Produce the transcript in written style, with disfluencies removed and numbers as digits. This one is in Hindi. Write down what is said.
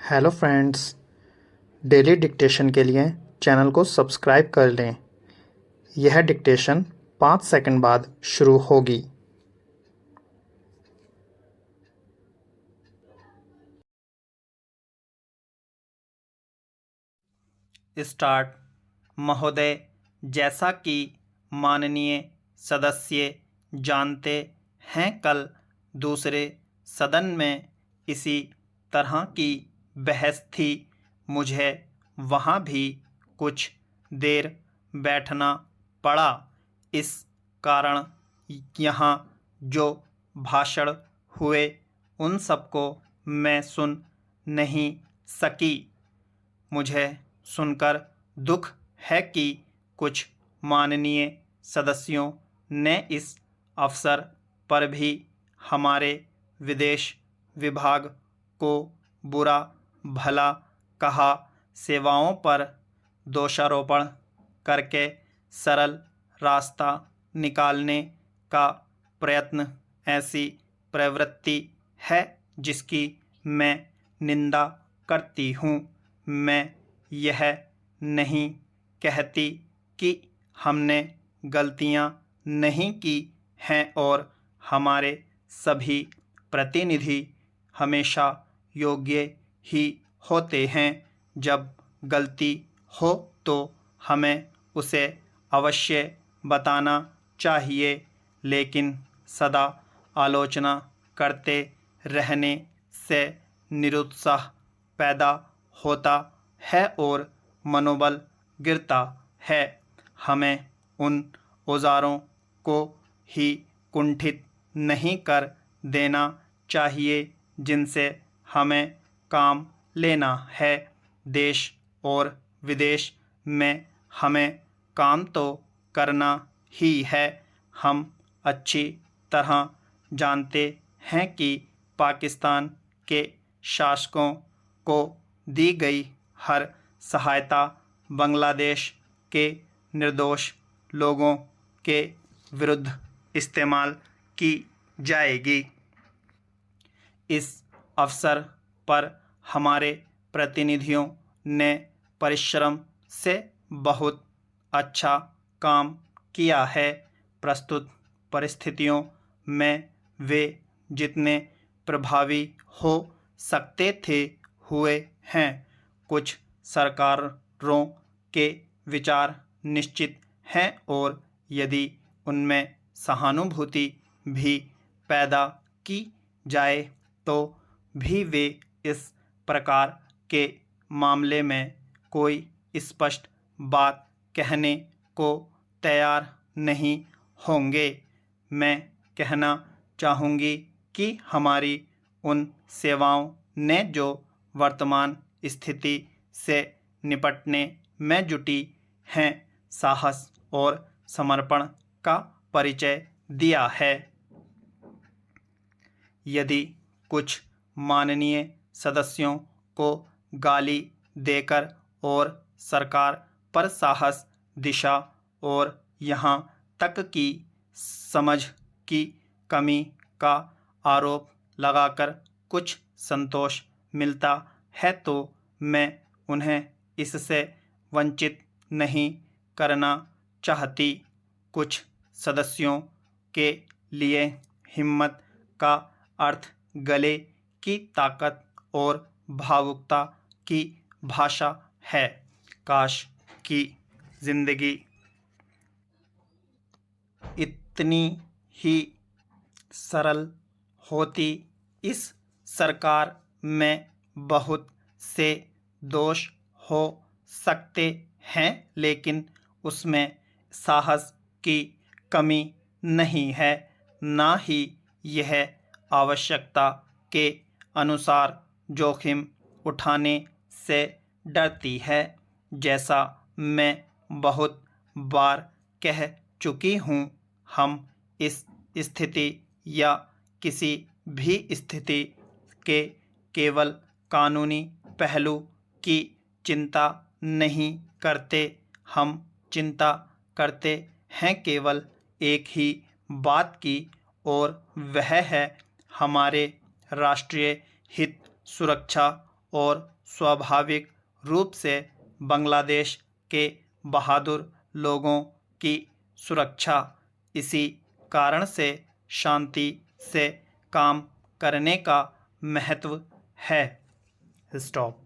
हेलो फ्रेंड्स, डेली डिक्टेशन के लिए चैनल को सब्सक्राइब कर लें। यह डिक्टेशन 5 सेकंड बाद शुरू होगी। स्टार्ट। महोदय, जैसा कि माननीय सदस्य जानते हैं, कल दूसरे सदन में इसी तरह की बहस थी। मुझे वहाँ भी कुछ देर बैठना पड़ा। इस कारण यहाँ जो भाषण हुए उन सबको मैं सुन नहीं सकी। मुझे सुनकर दुख है कि कुछ माननीय सदस्यों ने इस अवसर पर भी हमारे विदेश विभाग को बुरा भला कहा। सेवाओं पर दोषारोपण करके सरल रास्ता निकालने का प्रयत्न ऐसी प्रवृत्ति है जिसकी मैं निंदा करती हूँ। मैं यह नहीं कहती कि हमने गलतियाँ नहीं की हैं और हमारे सभी प्रतिनिधि हमेशा योग्य ही होते हैं। जब गलती हो तो हमें उसे अवश्य बताना चाहिए, लेकिन सदा आलोचना करते रहने से निरुत्साह पैदा होता है और मनोबल गिरता है। हमें उन औजारों को ही कुंठित नहीं कर देना चाहिए जिनसे हमें काम लेना है। देश और विदेश में हमें काम तो करना ही है। हम अच्छी तरह जानते हैं कि पाकिस्तान के शासकों को दी गई हर सहायता बांग्लादेश के निर्दोष लोगों के विरुद्ध इस्तेमाल की जाएगी। इस अवसर पर हमारे प्रतिनिधियों ने परिश्रम से बहुत अच्छा काम किया है। प्रस्तुत परिस्थितियों में वे जितने प्रभावी हो सकते थे हुए हैं। कुछ सरकारों के विचार निश्चित हैं और यदि उनमें सहानुभूति भी पैदा की जाए तो भी वे इस प्रकार के मामले में कोई स्पष्ट बात कहने को तैयार नहीं होंगे। मैं कहना चाहूँगी कि हमारी उन सेवाओं ने जो वर्तमान स्थिति से निपटने में जुटी हैं, साहस और समर्पण का परिचय दिया है। यदि कुछ माननीय सदस्यों को गाली देकर और सरकार पर साहस, दिशा और यहाँ तक कि समझ की कमी का आरोप लगाकर कुछ संतोष मिलता है तो मैं उन्हें इससे वंचित नहीं करना चाहती। कुछ सदस्यों के लिए हिम्मत का अर्थ गले की ताकत और भावुकता की भाषा है। काश की जिंदगी इतनी ही सरल होती। इस सरकार में बहुत से दोष हो सकते हैं, लेकिन उसमें साहस की कमी नहीं है, ना ही यह आवश्यकता के अनुसार जोखिम उठाने से डरती है। जैसा मैं बहुत बार कह चुकी हूँ, हम इस स्थिति या किसी भी स्थिति के केवल कानूनी पहलू की चिंता नहीं करते। हम चिंता करते हैं केवल एक ही बात की, और वह है हमारे राष्ट्रीय हित, सुरक्षा और स्वाभाविक रूप से बांग्लादेश के बहादुर लोगों की सुरक्षा। इसी कारण से शांति से काम करने का महत्व है। स्टॉप।